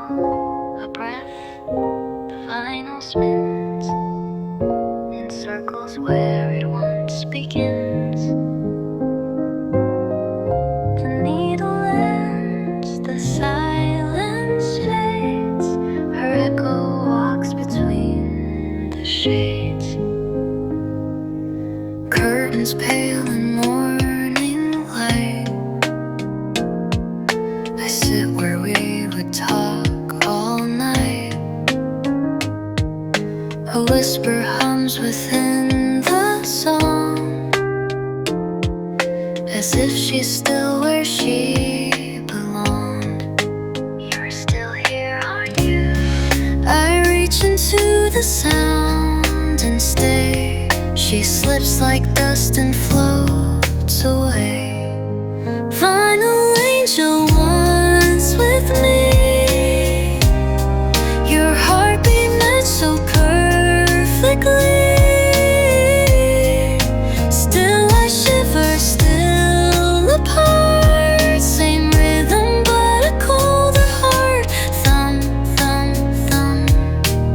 a breath, the final spins in circles where it once begins. The needle ends, the silence fades, her echo walks between the shades. Curtains pale in morning light, I sit where we would talk all night. A whisper hums within the song, as if she's still where she belonged. You're still here, aren't you? I reach into the sound and stay. She slips like dust and floats away. Final angel once with me, your heartbeat matched so perfectly. Still I shiver, still apart. Same rhythm but a colder heart. Thumb, thumb, thumb.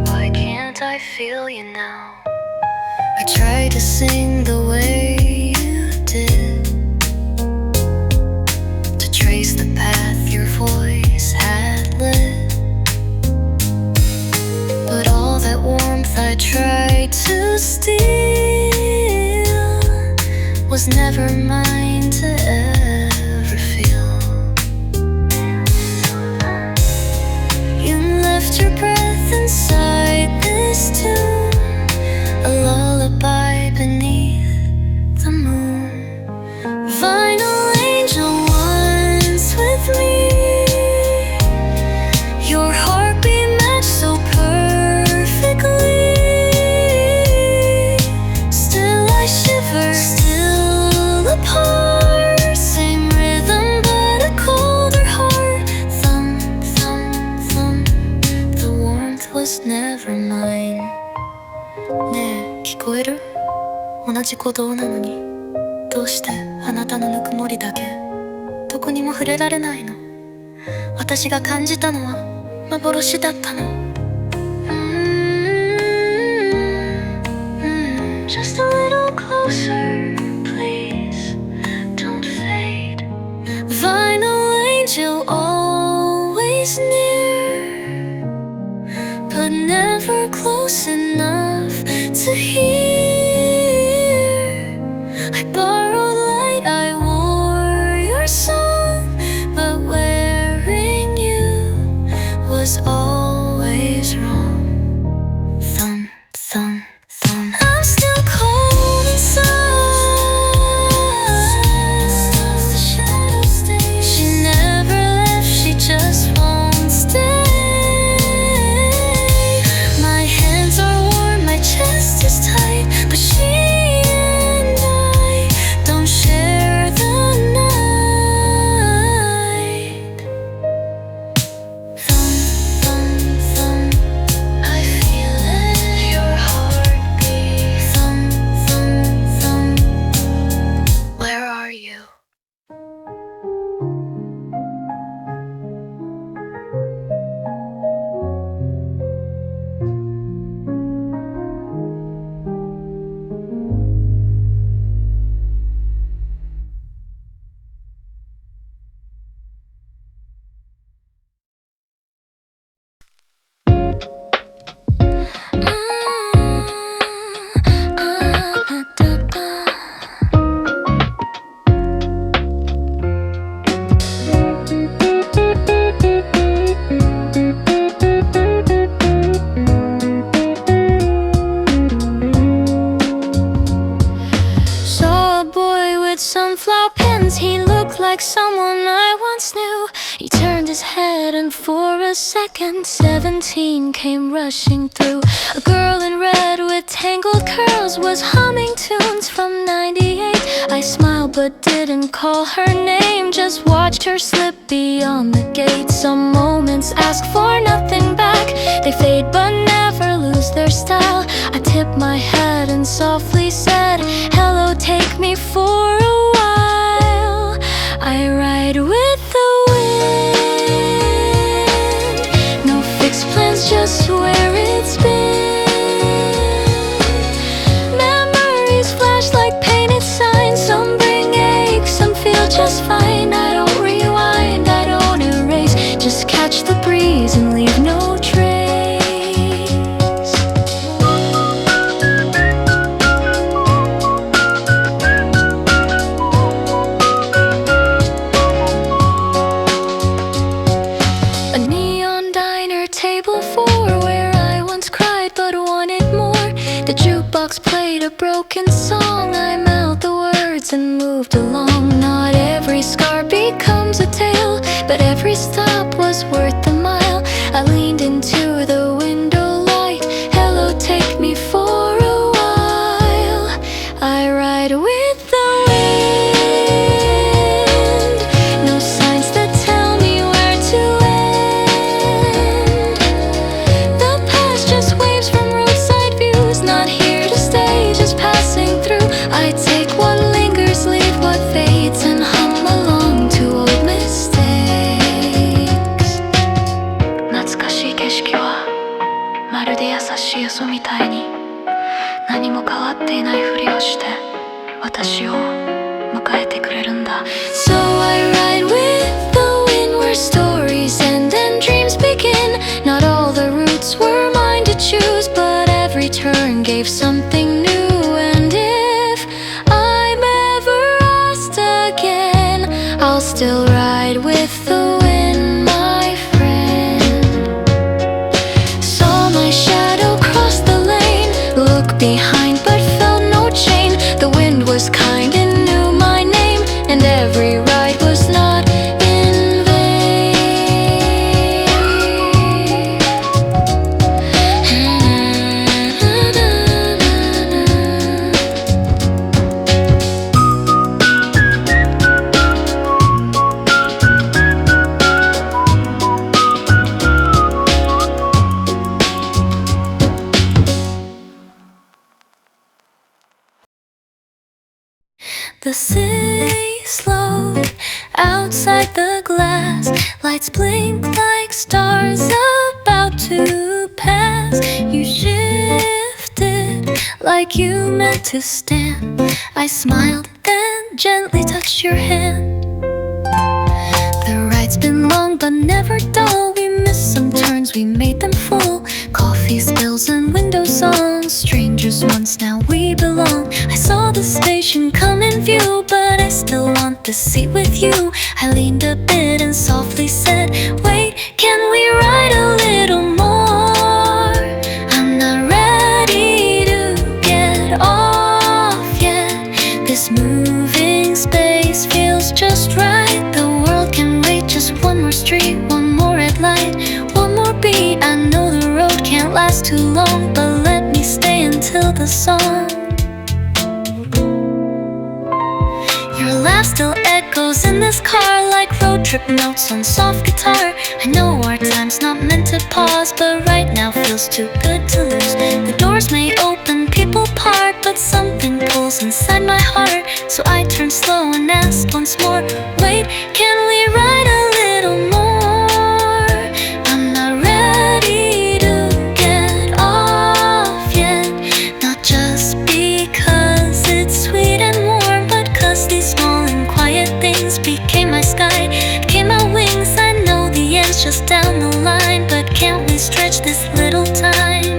Why can't I feel you now? I try to sing the way you did, to trace the path your voice had lit. But all that warmth I tried to steal was never mine to ever feel. You left your breath inside this tune, a lullaby beneath the moon. Final angel once with me, your heartbeat matched so perfectly. Still I shiver, still apart. Same rhythm but a colder heart. Thumb, thumb, thumb. The warmth was never mine. ねえ、聞こえる？同じ鼓動なのに、どうしてあなたのぬくもりだけどこにも触れられないの？私が感じたのは幻だったの。Just a little closer, please. Don't fade. Vinyl angel always near, but never close enough to hear. I borrowed light, I wore your song, but wearing you was always wrong. Thumb, thumb, thumb. I'm still cold inside. The shadows stay. She never left, she just won't stay. My hands are warm, my chest is tight, but she and I don't share the night. Thumb, thumb, thumb. I feel it, your heartbeat. Thumb, thumb, thumb. Where are you? Saw a boy with sunflower pins. He looked like someone I once knew. He turned his head and for a second 17 came rushing through. A girl in red with tangled curls was humming tunes from 98. I smiled but didn't call her name, just watched her slip beyond the gate. Some moments ask for nothing back, they fade but never lose their style. I tipped my head and softly said, hello, take me for a while. I ride with the wind. jukebox played a broken song. I mouthed the words and moved along. Not every scar becomes a tale, but every stop was worth the mile. I leaned into the window light. Hello, take me for a while. I ride with the wind. No signs that tell me where to end. The past just waves from roadside views. Not here to stay, just passing through. I take what lingers, leave what fades, and hum along to old mistakes. 懐かしい景色はまるで優しい嘘みたいに何も変わっていないふりをして私を迎えてくれるんだ So I ride with the wind where stories end and dreams begin. Not all the routes were mine to choose, but every turn gave something new. And if I'm ever lost again, I'll still ride with the wind, my friend. Saw my shadow cross the lane, looked behind but felt no chain. The wind was kind and knew my name, and every ride was not in vain. The city slowed outside the glass. Lights blink like stars about to pass. You shifted like you meant to stand. I smiled, then gently touched your hand. The ride's been long but never dull. We missed some turns, we made them full. Coffee spills and window songs. Strangers once, now we belong. I saw the station come in view, but I still want the seat with you. I leaned a bit and softly said, wait, can we ride a little more? I'm not ready to get off yet. This moving space feels just right. The world can wait, just one more street, one more red light, one more beat. I know the road can't last too long, but let me stay until the song. Your laugh still echoes in this car like road trip notes on soft guitar. I know our time's not meant to pause, but right now feels too good to lose. The doors may open, people part, but something pulls inside my heart. So I turn slow and ask once more, wait, can we ride a little more? I'm not ready to get off yet. Not just because it's sweet and warm, but cause these small and quiet things became my sky, became my wings. I know the end's just down the line, but can't we stretch this little time?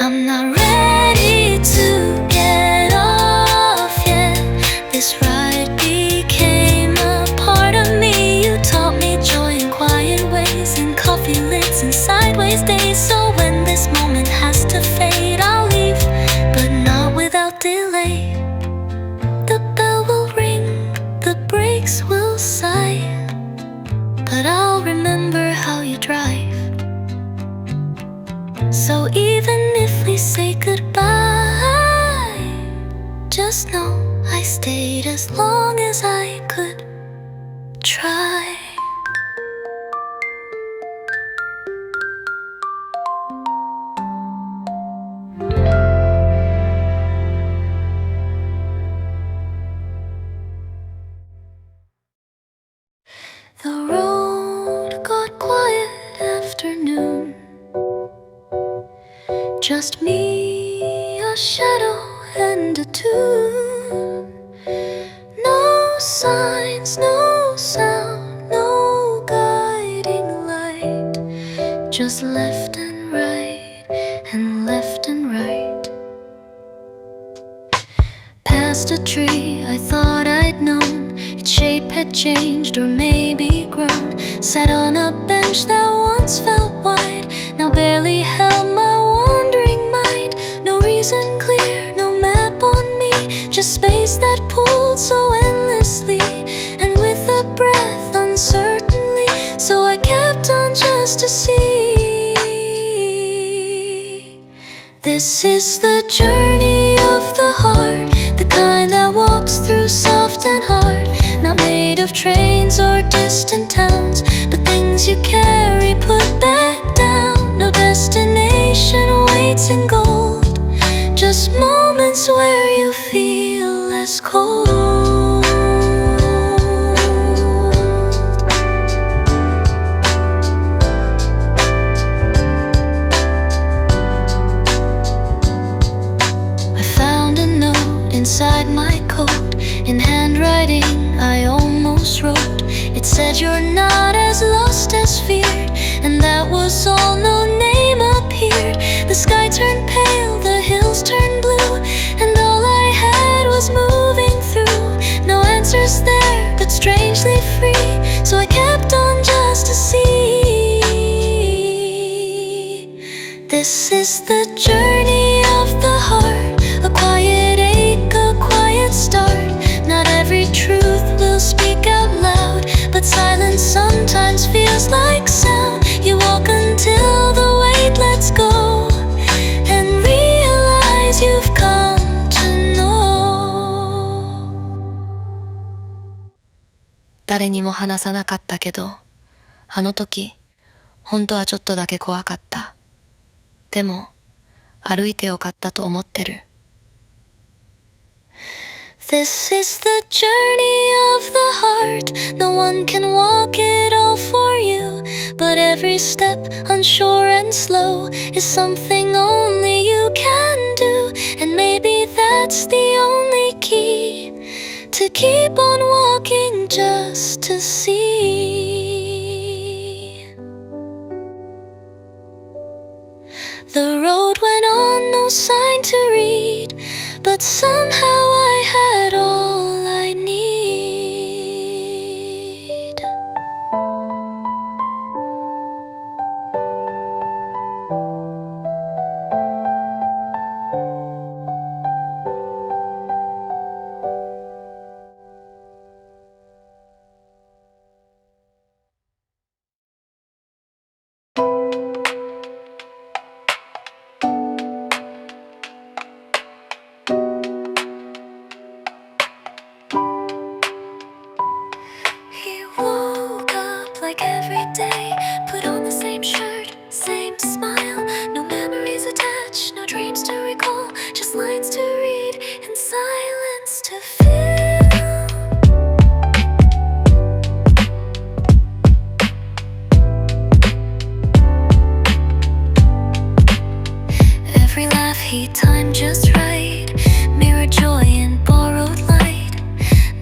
I'm not ready to get off yet. This ride became a part of me. You taught me joy in quiet ways, in coffee lids and sideways days. So when this moment has to fade, I'll leave, but not without delay. The bell will ring, the brakes will sigh, but I'll remember how you drive. So even if we say goodbye, just know I stayed as long as I could try. The road got quiet after noon. Just me, a shadow and a tune. No signs, no sound, no guiding light. Just left and right, and left and right. Past a tree I thought I'd known. Its shape had changed or maybe grown. Sat on a bench that once felt wide, now barely held my wandering mind. No reason clear, no map on me, just space that pulled so endlessly, and with a breath uncertainly. So I kept on just to see. This is the journey of the heart, the kind that walks through soft and hard. Not made of trains or distant towns, but things you carry put back down. No destination waits in gold, just moments where you feel less cold. I found a note inside my coat, in handwriting I almost wrote. It said you're not as lost as feared, and that was all. No name appeared. The sky turned pale, the hills turned blue, and all I had was moving through. No answers there, but strangely free. So I kept on just to see. This is the journey of the heart, a quiet ache, a quiet start. Not every truth will speak out loud, but silence sometimes feels like sound. You walk until the weight lets go, and realize you've come to know. 誰にも話さなかったけど、あの時、本当はちょっとだけ怖かった。でも、歩いてよかったと思ってる。This is the journey of the heart. No one can walk it all for you, but every step, unsure and slow, is something only you can do. And maybe that's the only key to keep on walking just to see. The road went on, no sign to read, but somehow I had all I need. Like every day, put on the same shirt, same smile. No memories attached, no dreams to recall, just lines to read and silence to feel. Every laugh he timed just right, mirror joy in borrowed light,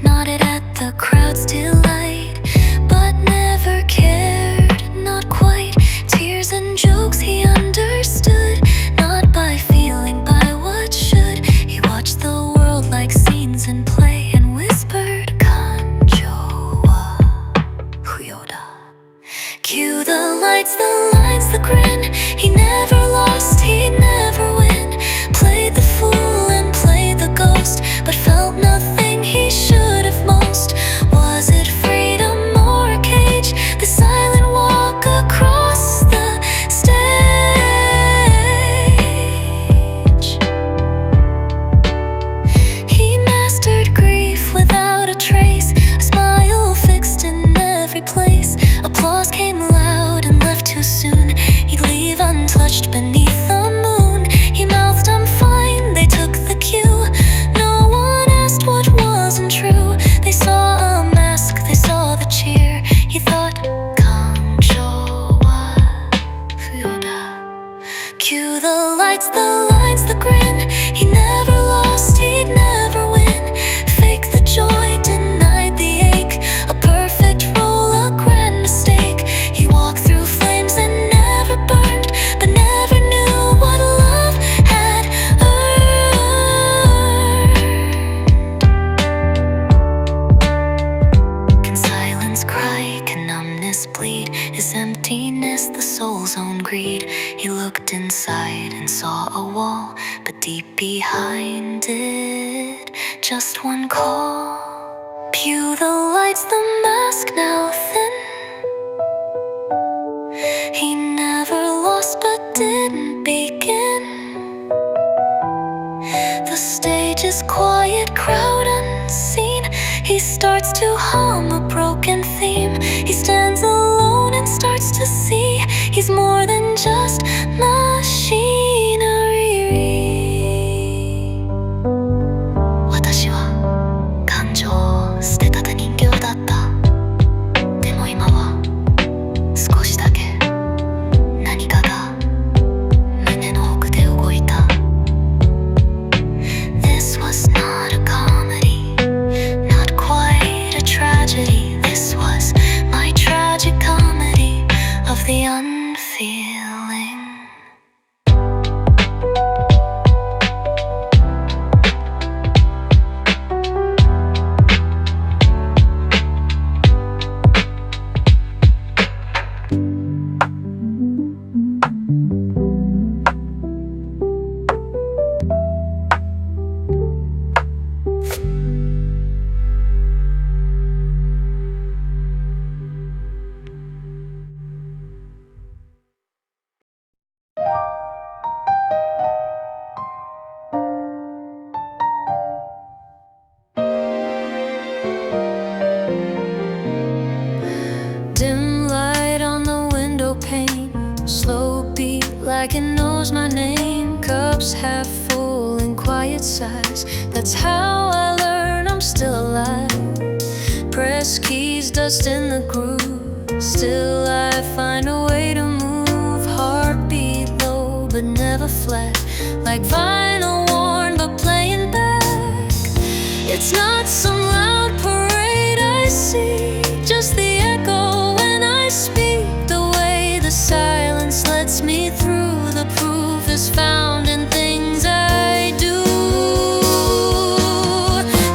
nodded at the crowd's delight, but never cared, not quite. Tears and jokes he understood, not by feeling, by what should. He watched the world like scenes in play and whispered, Kanjo wa Huyoda. Cue the lights, the lines, the grin. He never lost, he never win. Played the fool and played the ghost, but felt nothing he should have most. Was it freedom or a cage? The silent walk across the stage. He mastered grief without a trace, a smile fixed in every place. Applause came loud and left too concrete. He looked inside and saw a wall, but deep behind it, just one call. Pew the lights, the mask now thin. He never lost but didn't begin. The stage is quiet, crowd unseen. He starts to hum a broken theme. He stands alone and starts to see he's more than just machinery. 私は感情を捨てた人形だった。でも今は少しだけ何かが胸の奥で動いた。This was not a comedy, not quite a tragedy. This was my tragicomedy of the unfeeling. Dim light on the window pane, slow beat like it knows my name. Cups half full in quiet sighs. That's how I learn I'm still alive. Press keys, dust in the groove. Still I find a way to move. Heartbeat low but never flat, like vinyl worn but playing back. It's not some loud parade I see, just the echo when I speak. The way the silence lets me through. The proof is found in things I do.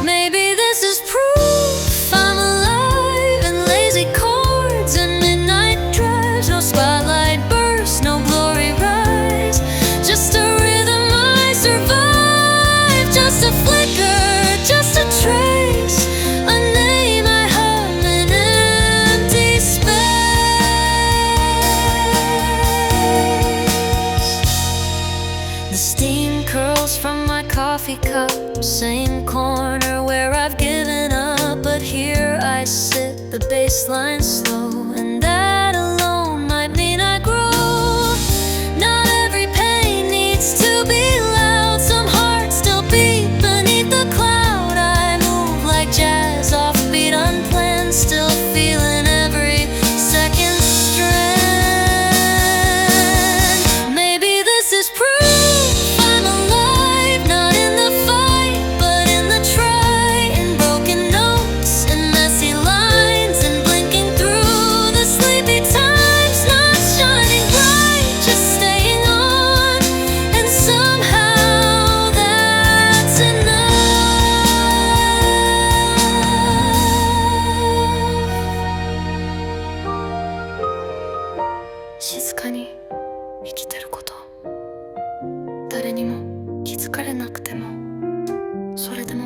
Maybe this is proof I'm alive. In lazy chords and midnight drives. No spotlight burst, no glory rise. Just a rhythm I survive. Just a flicker, just a trace, a name I hum in empty space. The steam curls from my coffee cup. Same corner where I've given up, but here I sit, the bass line slow, and that alone might mean I grow. Not every pain needs to be loud. Some hearts still beat beneath the cloud. I move like jazz, offbeat, unplanned, still feeling every second strand. Maybe this is proof I'm alive, not in the fight, but in the try. In broken notes and messy lines, and blinking through the sleepy times. Not shining bright, just staying on, and somehow that's enough. 静かに生きてること、誰にも気づかれなくても、それでも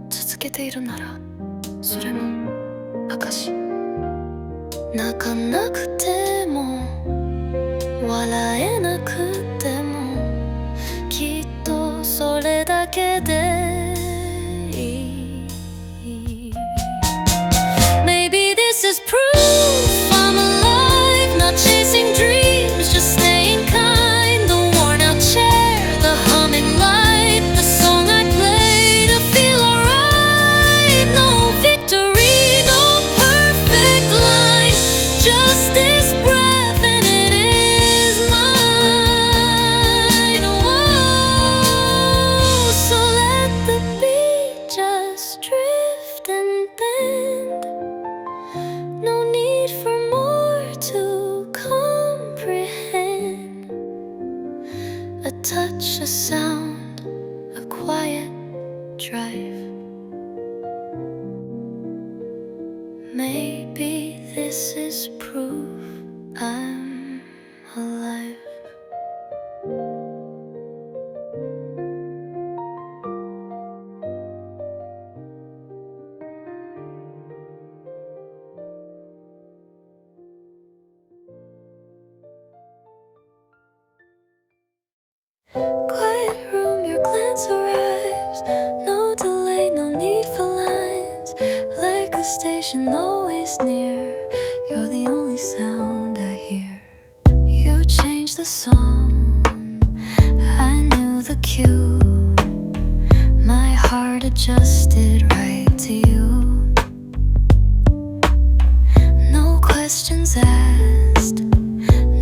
続けているなら、それも証。泣かなくても笑えなくても、きっとそれだけでいい。Maybe this is proof I'm alive, not chasing dreams, just staying kind. The worn out chair, the humming light, the song I play to feel alright. No victory, no perfect line, just this breath and it is mine. Whoa, so let the beat just drift and bend. No need for more to comprehend. A touch, a sound, a quiet drive. Maybe this is proof I'm alive. the song, I knew the cue. My heart adjusted right to you. No questions asked,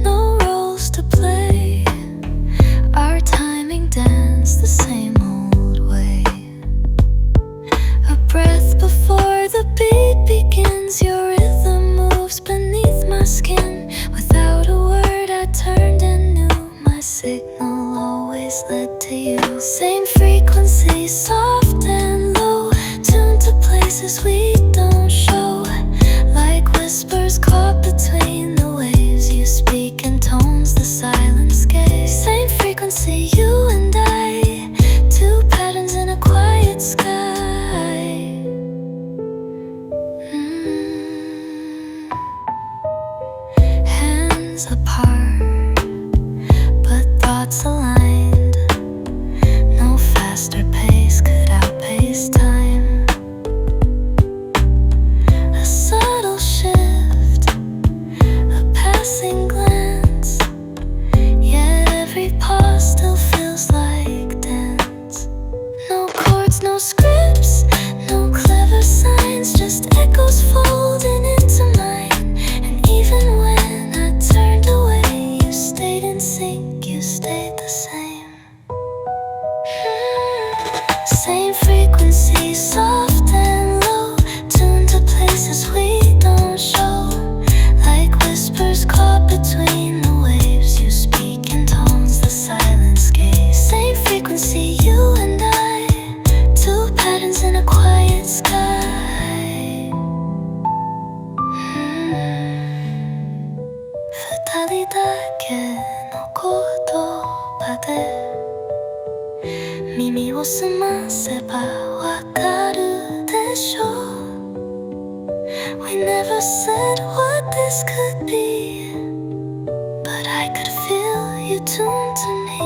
no roles to play. Our timing danced the same old way. A breath before the beat begins. Your rhythm moves beneath my skin. Without a word I turned and knew my signal always led to you. Same frequency, soft and low, tuned to places we don't show. Like whispers caught between the waves. You speak in tones the silence gave. Same frequency, you and I, two patterns in a quiet sky. Hands apart, but thoughts aligned. No faster pace could outpace time. A subtle shift, a passing glance, yet every pause still feels like dance. No chords, no scripts, no clever signs, just echoes folding into mine. And even when I turned away, you stayed in sync, you stayed the same. Same frequency, soft and low, tuned to places we don't show. Like whispers caught between the waves. You speak in tones the silence gave. Same frequency, you and I, two patterns in a quiet sky.二人だけの言葉で耳を澄ませばわかるでしょう。We never said what this could be, but I could feel you tuned to me.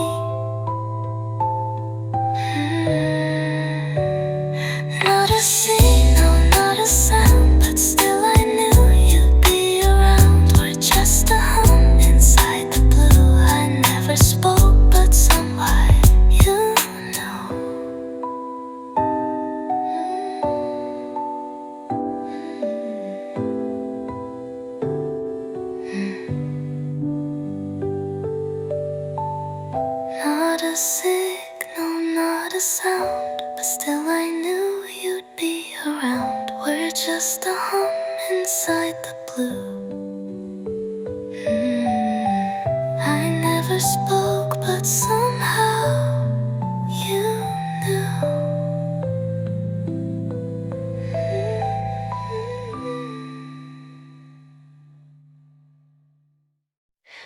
Not a scene, no, not a sound, but still I knew you'd be around. We're just a hum inside the blue. I never spoke, but somehow you know. Not a signal, not a sound, but still I knew you'd be around. We're just a hum inside the blue. I never spoke, but somehow you knew.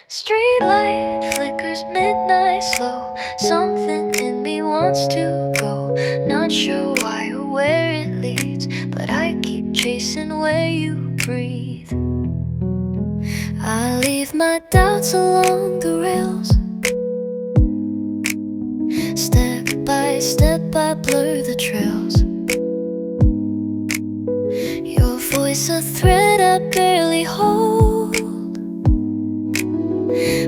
Streetlight flickers midnight slow. Something in me wants to go. Not sure why or where it leads, but I keep chasing where you breathe. I leave my doubts along the rails. Step by step I blur the trails. Your voice a thread I barely hold,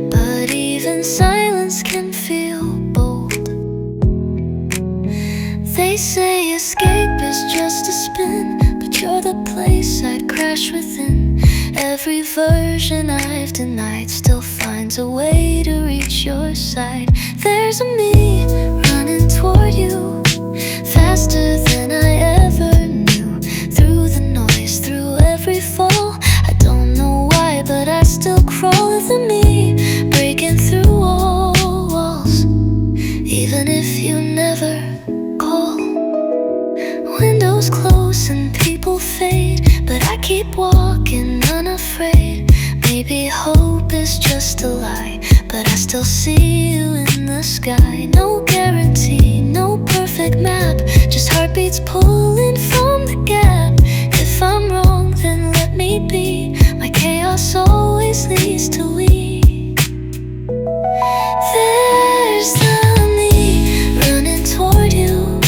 but even silence can feel bold. They say escape is just a spin, but you're the place I'd crash within. Every version I've denied still finds a way to reach your side. There's a me running toward you, faster than I ever knew. Through the noise, through every fall, I don't know why, but I still crawl with the me, breaking through all walls, even if you never call. Windows close and people fade, but I keep walking unafraid. Maybe hope is just a lie, but I still see you in the sky. No guarantee, no perfect map, just heartbeats pulling from the gap. If I'm wrong, then let me be. My chaos always leads to we. There's the me running toward you,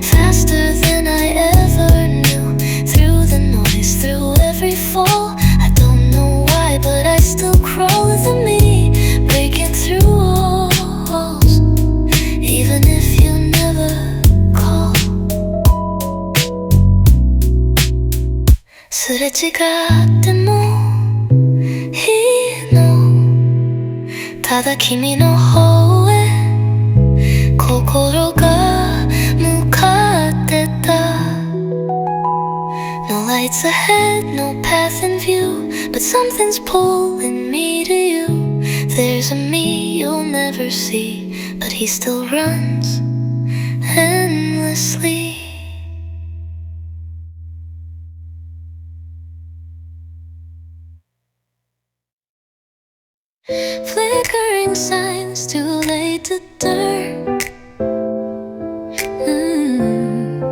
faster than I ever knew. Through the noise, through every fall, I don't know why, but I still crawl with the me, breaking ってもいいのただ君の方へ心が向かってた No lights ahead, no path in view But something's pulling me to you There's a me you'll never see But he still runs endlessly Flickering signs too late to turn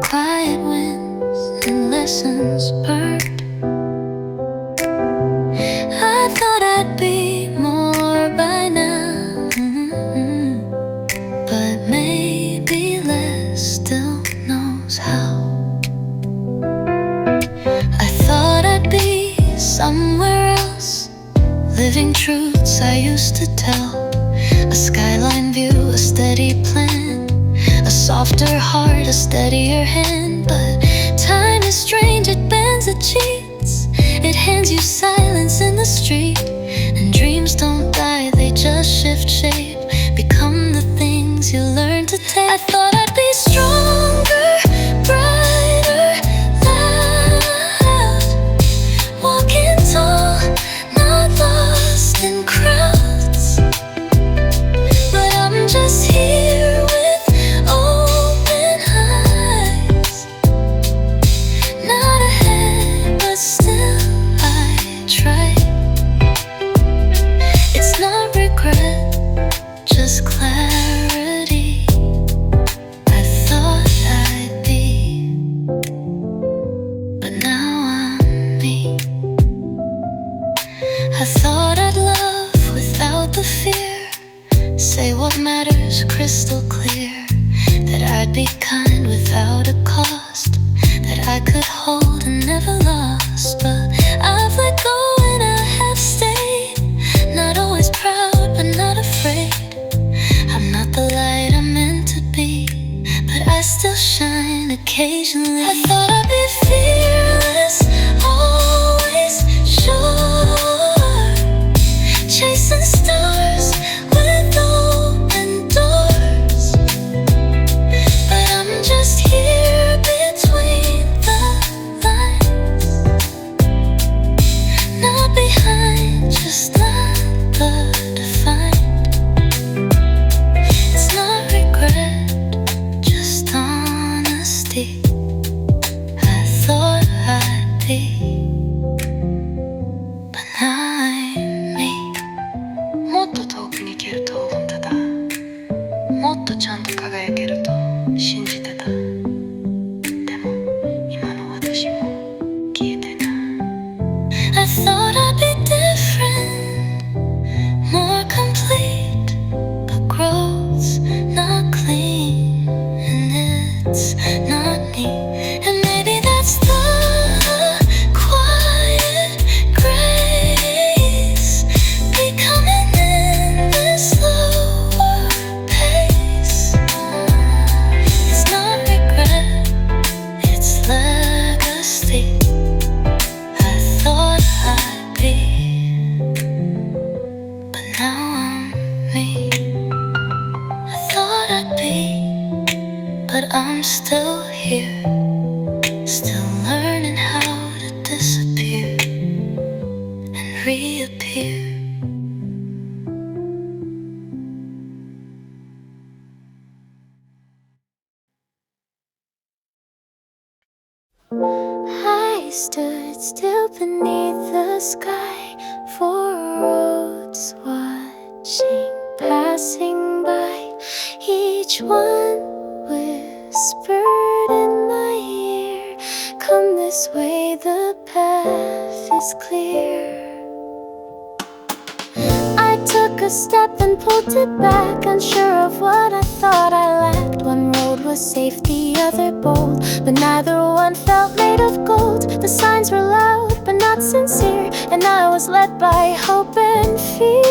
Quiet winds and lessons burned I thought I'd be more by now But maybe less still knows how I thought I'd be somewhere else Living truths I used to tell A skyline view, a steady plan A softer heart, a steadier hand But time is strange, it bends, it cheats It hands you silence in the street And dreams don't die, they just shift shape Become the things you learn to take I thought I'd be stronger, brighter, loud Walking tall, not lost in crowds But I'm just here with open eyes Not ahead, but still I try It's not regret, just clarity I thought I'd be But now I'm me I thought I'd love without the fear Say what matters crystal clear That I'd be kind without a cost That I could hold and never lost But I've let go and I have stayed Not always proud but not afraid I'm not the light I'm meant to be But I still shine occasionally I thought I'd be fearless, always sure Chasing stars with open doors But I'm just here between the lines Not behind, just not the defined It's not regret, just honesty I thought I'd be But now I'm meもっと遠くに行けると思ってたもっとちゃんと輝けると信じてたでも今の私も消えてない I thought I'd be different more complete But growth's not clean And it's not neat And maybe that's the quiet grace Becoming in this slower pace It's not regret, it's legacy I thought I'd be But now I'm me I thought I'd be But I'm still here Still learning how to disappear And reappear I stood still beneath the sky For roads watching passing by Each one whispered in my ear Come this way, the path is clear I took a step and pulled it back Unsure of what I thought I lacked One road was safe, the other bold But neither one felt made of gold The signs were loud but not sincere And I was led by hope and fear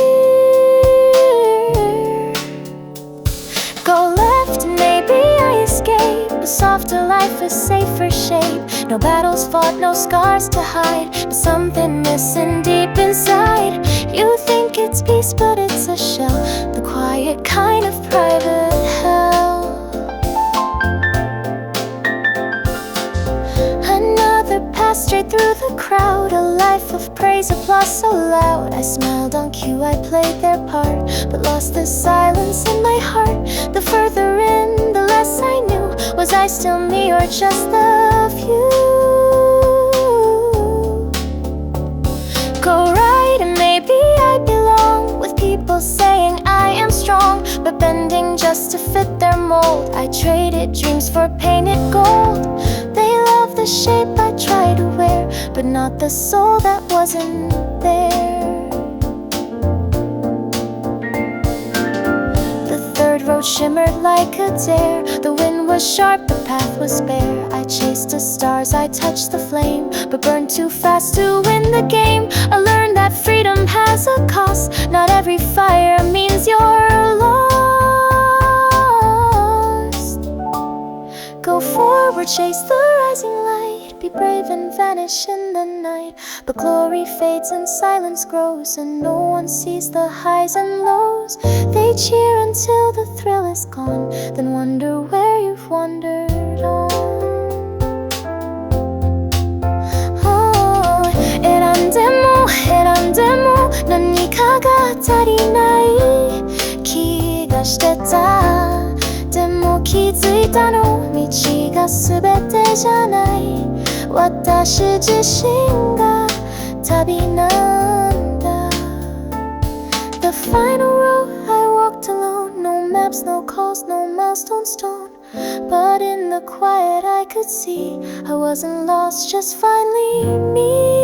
Go left, maybe I escape A softer life, a safer shape. No battles fought, no scars to hide, but something missing deep inside. You think it's peace, but it's a shell, the quiet kind of private hell. Another path straight through the crowd, a life of praise, applause so loud. I smiled on cue, I played their part, but lost the silence in my heart. The further in, the less I knew. Was I still me or just the few? Go right and maybe I belong with people saying I am strong, but bending just to fit their mold. I traded dreams for painted gold. They love the shape I try to wear, but not the soul that wasn't there. The third road shimmered like a dare. The wind was sharp, the path was bare. I chased the stars, I touched the flame, but burned too fast to win the game. I learned that freedom has a cost. Not every fire means you're lost. Go forward, chase the rising light. Be brave and vanish in the night. But glory fades and silence grows, and no one sees the highs and lows. They cheer until the thrill is gone, then wonder where you've wandered on. Oh, 選んでも何かが足りない気がしてた。でも気づいたの、道が全てじゃない。私自身が旅なんだ。The final road I walked alone. No maps, no calls, no milestone stone. But in the quiet I could see I wasn't lost, just finally me.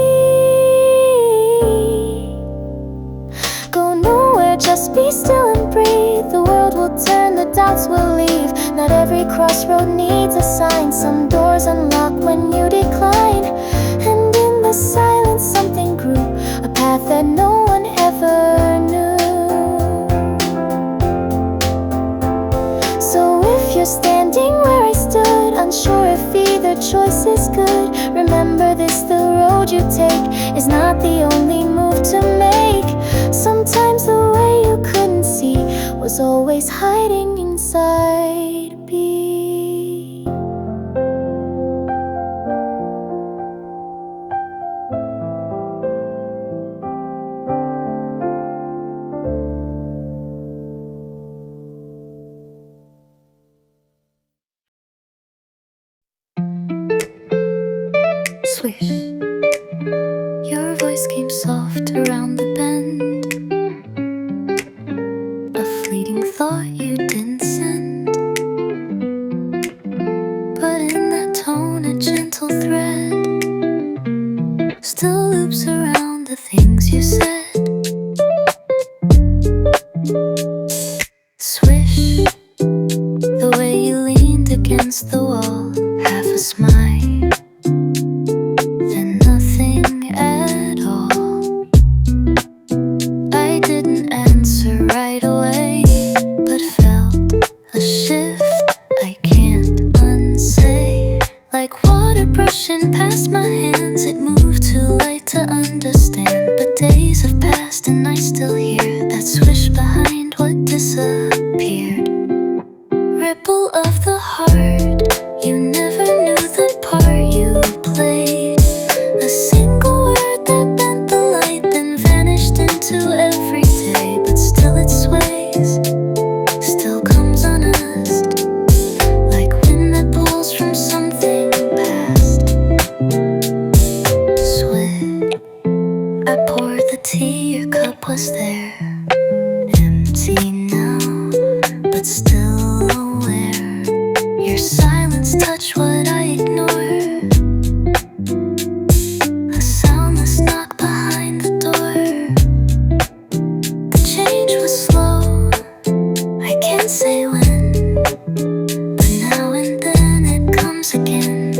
Go nowhere, just be still and breathe. The world will turn, the doubts will leave. Not every crossroad needs a sign. Some doors unlock when you decline. And in the silence something grew, a path that no one ever knew. So if you're standing where I stood, unsure if either choice is good, remember this, the road you take is not the only move to make. Sometimes the way you couldn't see was always hiding inside me. Swish, your voice came soft around the bend. A fleeting thought you didn't send, but in that tone a gentle thread still loops around the things you said. Swish, the way you leaned against the wall, half a smile, then nothing at all. I didn't answer right away, but felt a shift I can't unsay. Like water brushing past my hands, it moved too light to understand. But days have passed and I still hear that swish behind what disappeared. Ripple of the heart, you never knew the part you played. A single word that bent the light, then vanished into every day. But still it sways, still comes unasked, like wind that pulls from something past. Sweat, I poured the tea, your cup was there, empty now, but still aware. Your silence touched what I ignored. A soundless knock behind the door. The change was slow, I can't say when, but now and then it comes again.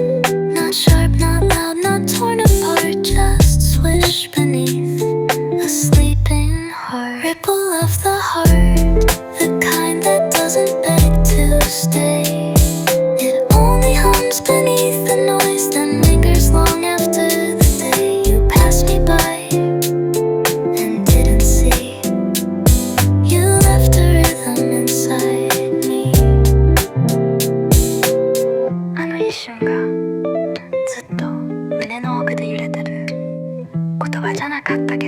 Not sharp, not loud, not torn apart, just swish beneath a sleeping heart. Ripple of the heart, the kind that doesn't beg to stay. It only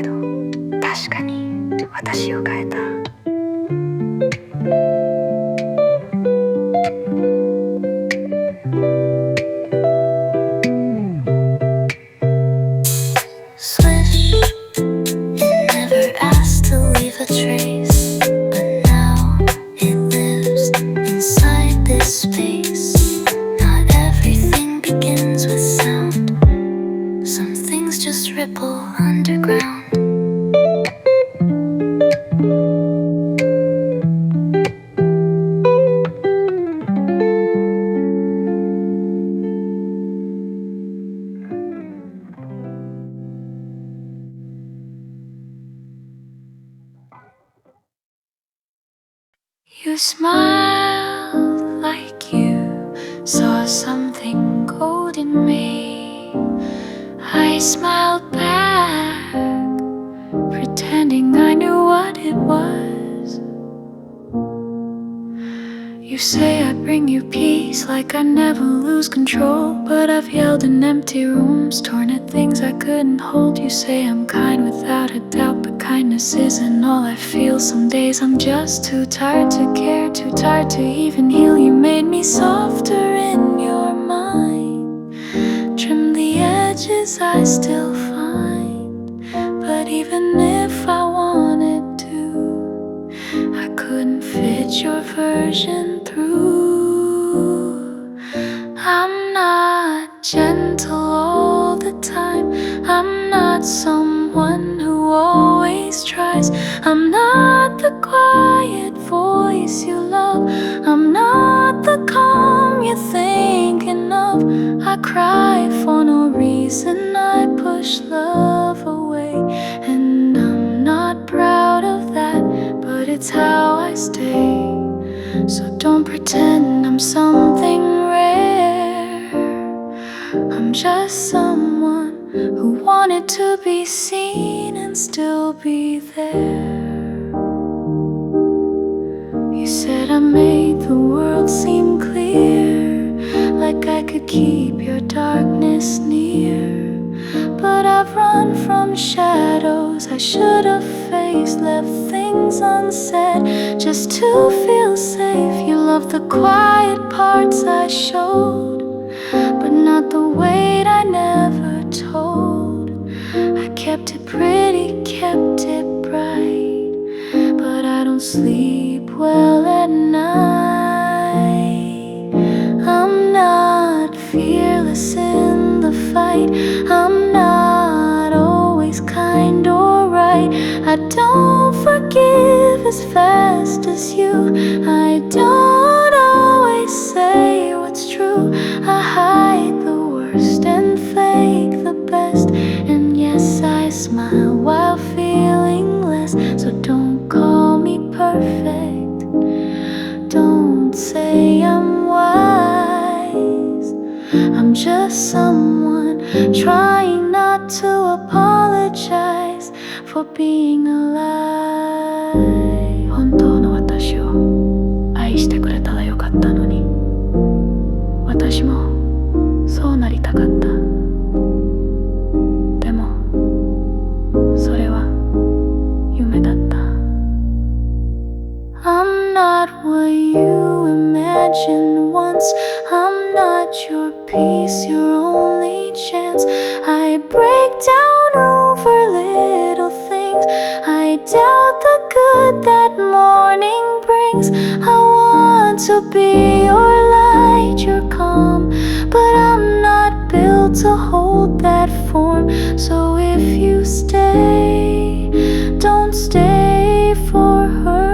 けど、確かに私を変えた。Swish, never asked to leave a trace, but now it lives inside this space. Not everything begins with sound. Some things just ripple underground. You smiled like you saw something gold in me. I smiled back, pretending I knew what it was. You say I bring you peace, like I never lose control. But I've yelled in empty rooms, torn at things I couldn't hold. You say I'm kind without a doubt, but kindness isn't all I feel. Some days I'm just too tired to care, too tired to even heal. You made me softer in your mind, trim the edges I still find. But even if I wanted to, I couldn't fit your version through. I'm not gentle all the time. I'm not someone who always tries. I'm not the quiet voice you love. I'm not the calm you're thinking of. I cry for no reason. I push love away, and I'm not proud of that, but it's how I stay. So don't pretend I'm something rare. I'm just someone who wanted to be seen and still be there. You said I made the world seem clear, like I could keep your darkness near. But I've run from shadows I should have faced, left things unsaid just to feel safe. You loved the quiet parts I showed, but not the weight I never told. I kept it pretty, kept it bright, but I don't sleep well at night. I'm not fearless in the fight. I'm not always kind or right. I don't forgive as fast as you. I don't always say what's true. I hide the worst and fake the best. And yes, I smile while feeling less. So don't call me perfect. Don't say I'm wise. I'm just someone trying not to apologize for being alive. 本当の私を愛してくれたらよかったのに、私もそうなりたかった。でもそれは夢だった。I'm not what you imagined once. I'm not your peace, your only chance. I break down over little things. I doubt the good that morning brings. I want to be your light, your calm, but I'm not built to hold that form. So if you stay, don't stay for her.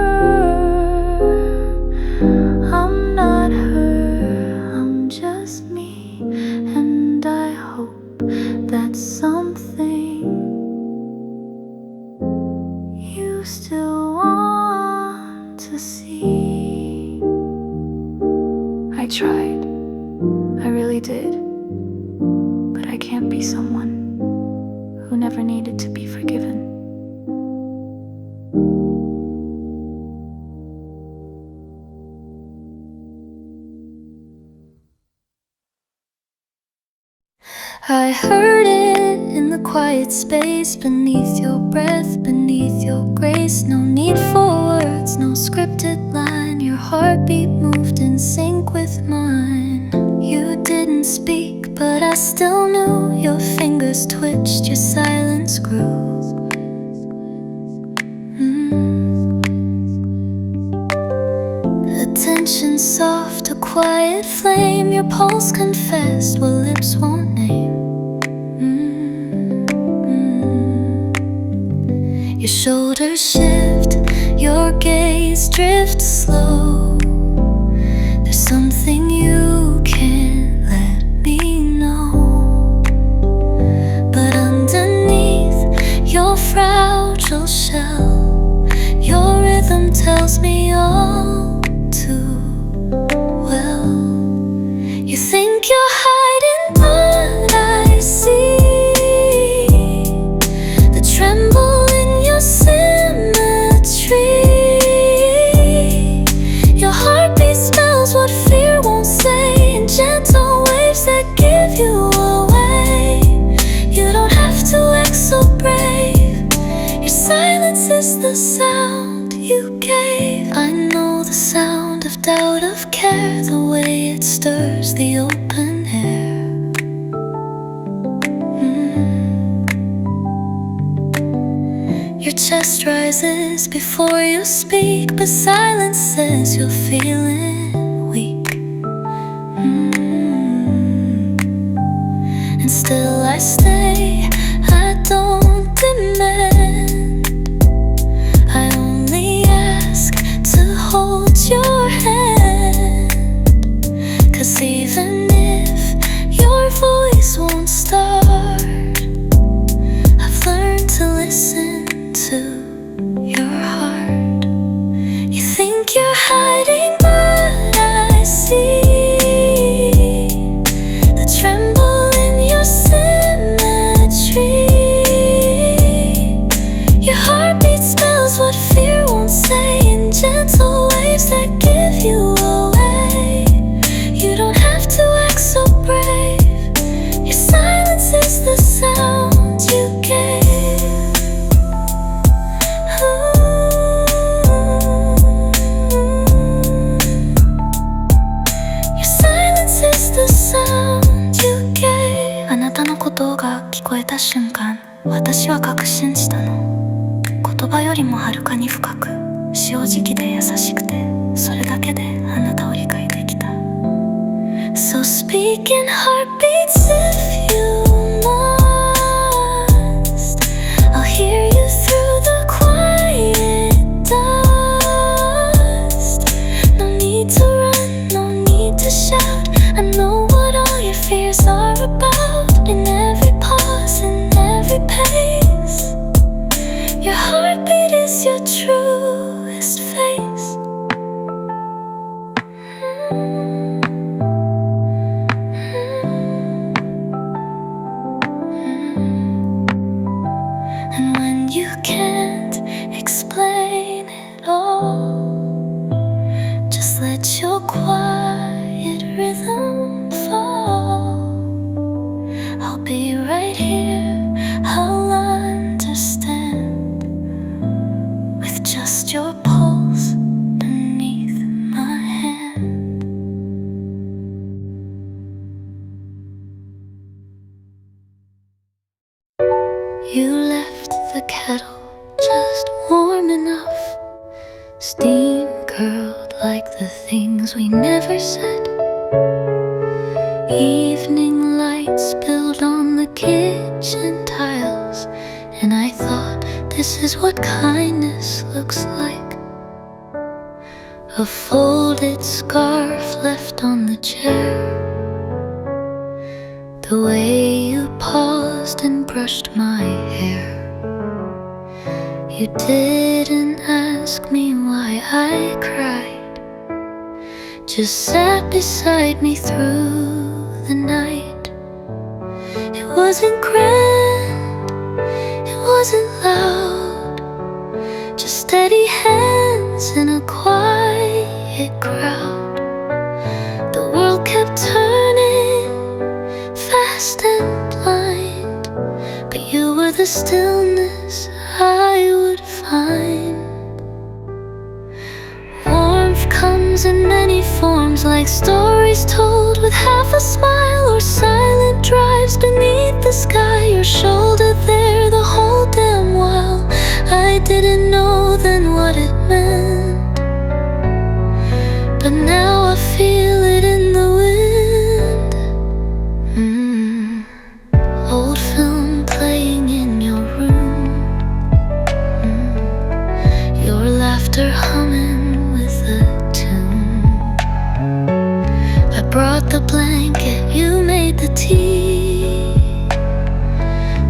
I'm not her, I'm just me, and I hope that's something you still want to see. I tried, I really did, but I can't be someone who never needed to be forgiven. I heard it in the quiet create space beneath your breath, beneath your grace. No need for words, no scripted line. Your heartbeat moved in sync with mine. You didn't speak, but I still knew. Your fingers twitched, your silence grew. Attention soft, a quiet flame. Your pulse confessed what lips won't name. Your shoulders shift, your gaze drifts slow. There's something you can't let me know. But underneath your fragile shell, your rhythm tells me all too well. You think you're hiding, but I see the tremble in your symmetry. Your heartbeat spells what fear won't say, in gentle waves that give you away. You don't have to act so brave. Your silence is the sound you gave. I know the sound of doubt, of care, the way it stirs the open air. Your chest rises before you speak, but silence says you're feeling weak. And still I stay, I don't demand. I only ask to hold your hand. 'Cause even if your voice won't start, I've learned to listen to your heart. You think you're hiding, but I see the tremble in your symmetry. Your heartbeat spells what fear won't say, in gentle waves that give you away. You don't have to act so brave. Your silence is the sound you gave. Your silence is the sound you gave. あなたのことが聞こえた瞬間、私は確信したの。言葉よりもはるかに深く、正直で優しくて、それだけであなたを理解できた。So speak in heartbeats if you must. I'll hear you through the quiet dust. No need to run, no need to shout. I know what all your fears are about. In every pause, in every pace, your heartbeat is your truest face. And when you can't explain it all, just let your quiet rhythm fall. I'll be right here, I'll understand, with just your pulse beneath my hand. You left the kettle just warm enough, steam curled like the things we never said. Evening light spilled on the kitchen tiles, and I thought, this is what kindness looks like. A folded scarf left on the chair, the way you paused and brushed my hair. You didn't ask me why I cried, just sat beside me through the night. It wasn't grand, it wasn't loud, just steady hands in a quiet crowd. The world kept turning fast and blind, but you were the stillness I would find. Warmth comes in many forms, like stories told with half a smile, or silent drives beneath the sky. Your shoulder there the whole damn while. I didn't know then what it meant, but now I feel it in the wind. Old film playing in your room, your laughter humming with a tune. I brought the blanket, you made the tea.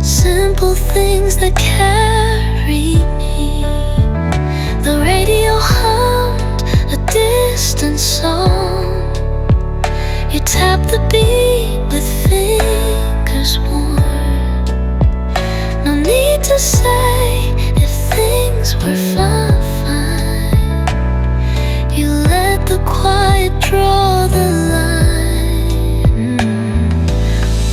Simple things that carry me. The radio hummed a distant song. You tapped the beat with fingers warm. No need to say if things were fine. You let the quiet draw the line.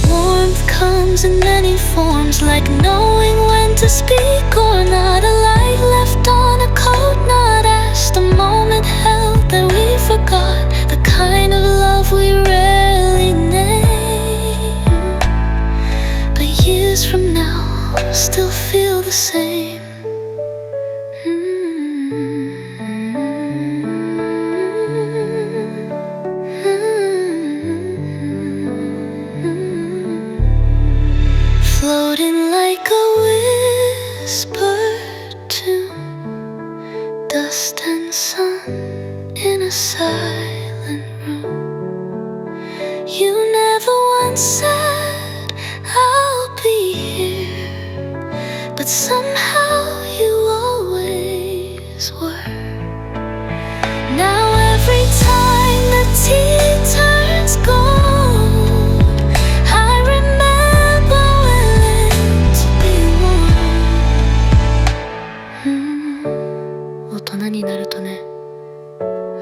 Warmth comes in many forms, like knowing when to speak or not. A light left on a coat not asked. A moment held that we forgot. The kind of love we rarely name, but years from now still feel the same. Floating like a whispered tune, dust and sun in a silent room. You never once said I'll be here, but somehow you always were. Now every time the tea turns gold, I remember when lips be warm. 大人になるとね、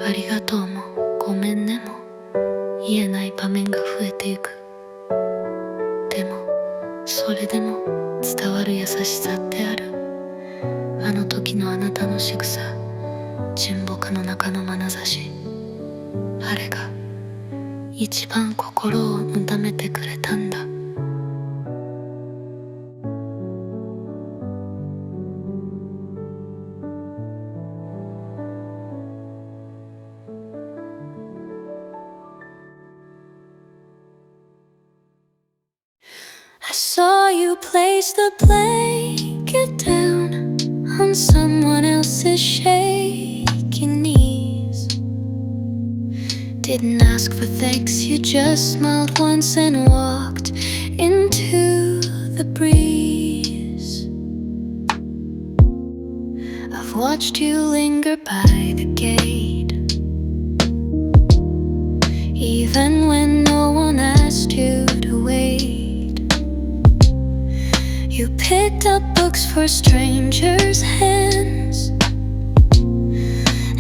ありがとうもごめんねも言えない場面が増えてゆく。でもそれでも伝わる優しさってある。あの時のあなたの仕草、純朴の中の眼差し、あれが一番心をなだめてくれたんだ。I saw you place the blanket down on someone else's shaking knees. Didn't ask for thanks, you just smiled once and walked into the breeze. I've watched you linger by the gate, even when no one asked you to wait. You picked up books for strangers' hands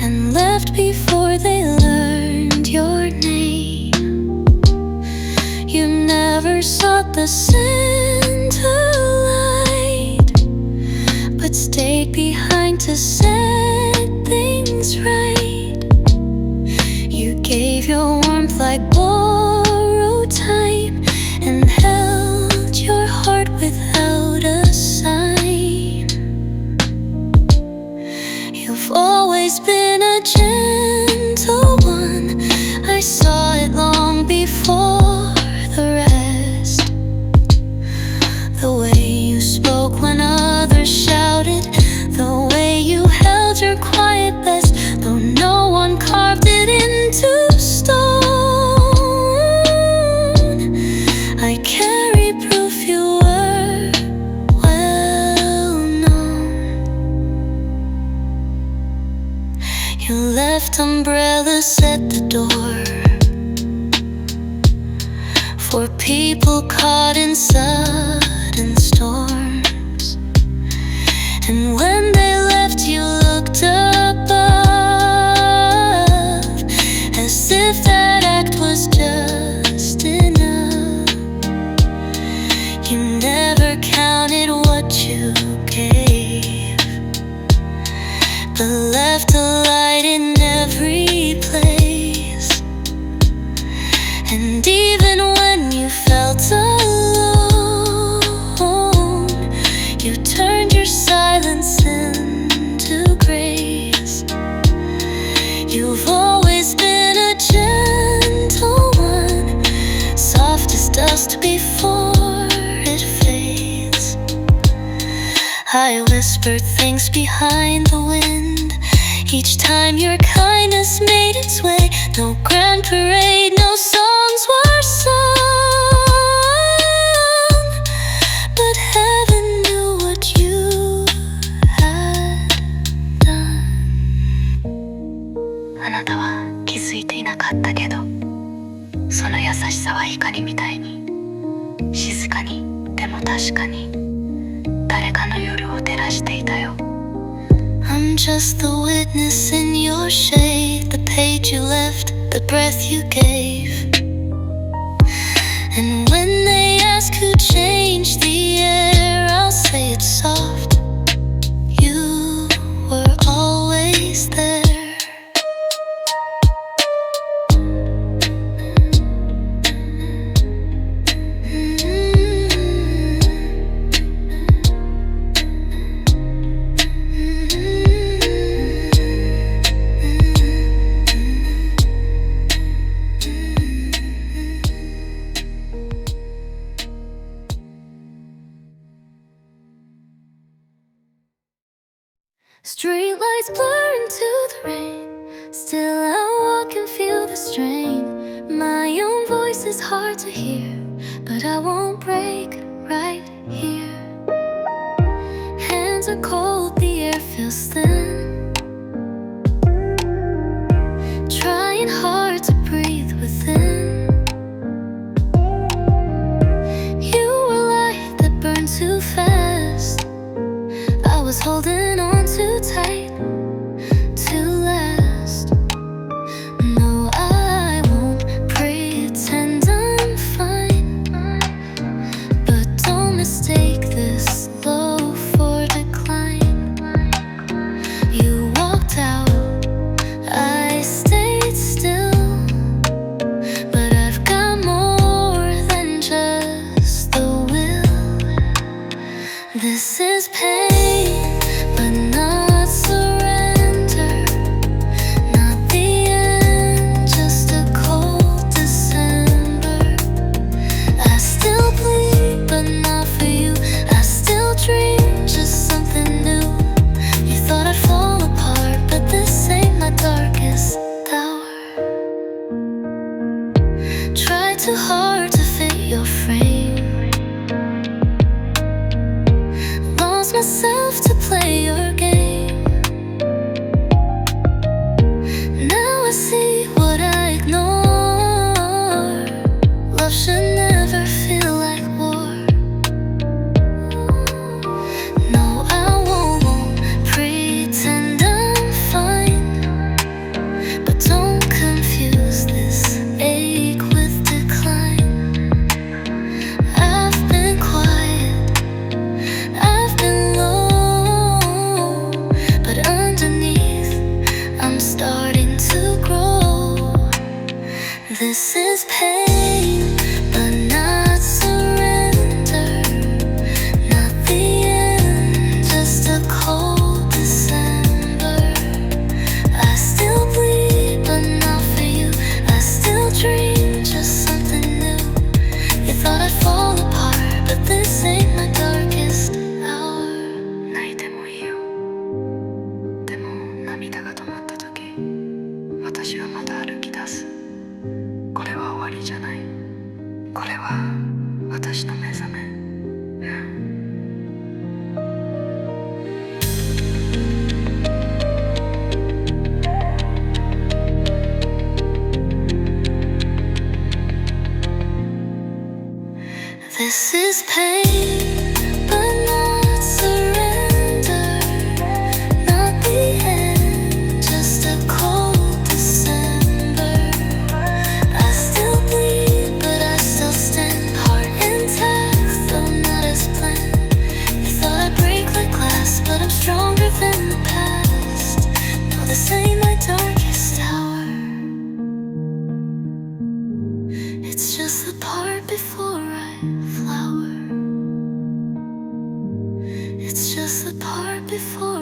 and left before they learned your name. You never sought the center light, but stayed behind to set things right. You gave your warmth like borrowed time and held your heart without a sign. You've always been a gentle one, I saw it long before the rest. The way you spoke when others shouted, the way you held your quiet best, though no one carved it into stone. I carry proof you were well known. You left umbrellas at the door for people caught in sudden storms. And when they left, you looked above, as if that act was just enough. You never counted what but left a light in every place. And even when you felt alone, you turned your silence into grace. You've always been a gentle one, soft as dust before it fades. I whispered things behind the wind each time your kindness made its way. No grand parade, no songs were sung, but heaven knew what you had done. あなたは気づいていなかったけど、その優しさは光みたいに静かに、でも確かに誰かの夜を照らしていたよ。I'm just the witness in your shade, the page you left, the breath you gave. And when they ask who changed the air, I'll say it's soft. You were always there. Streetlights blur into the rain. Still I walk and feel the strain. My own voice is hard to hear, but I won't break right here. Hands are cold, the air feels thin. Trying hard to breathe within. You were light that burned too fast. I was holding on too tight to last. No, I won't pretend I'm fine, but don't mistake this low for decline. You walked out, I stayed still, but I've got more than just the will. This is pain, but not surrender. Not the end, just a cold December. I still bleed, but not for you. I still dream, just something new. You thought I'd fall apart, but this ain't my darkest hour. Tried too hard to fit your frame. Lost myself to play your game. Now I see what I ignore. Love should never feel like war. No, I won't pretend I'm fine, but don't confuse this ache with decline. I've been quiet, I've been low, but underneath I'm starting to grow. This is pain, but not surrender. Not the end, just a cold December. I still bleed, but not for you. I still dream, just something new. You thought I'd fall apart, but this ain't my darkest hour. 泣いてもいいよ。でも涙が止まった時、私はまた歩き出す。これは終わりじゃない。This ain't my darkest hour. It's just the part before I flower. It's just the part before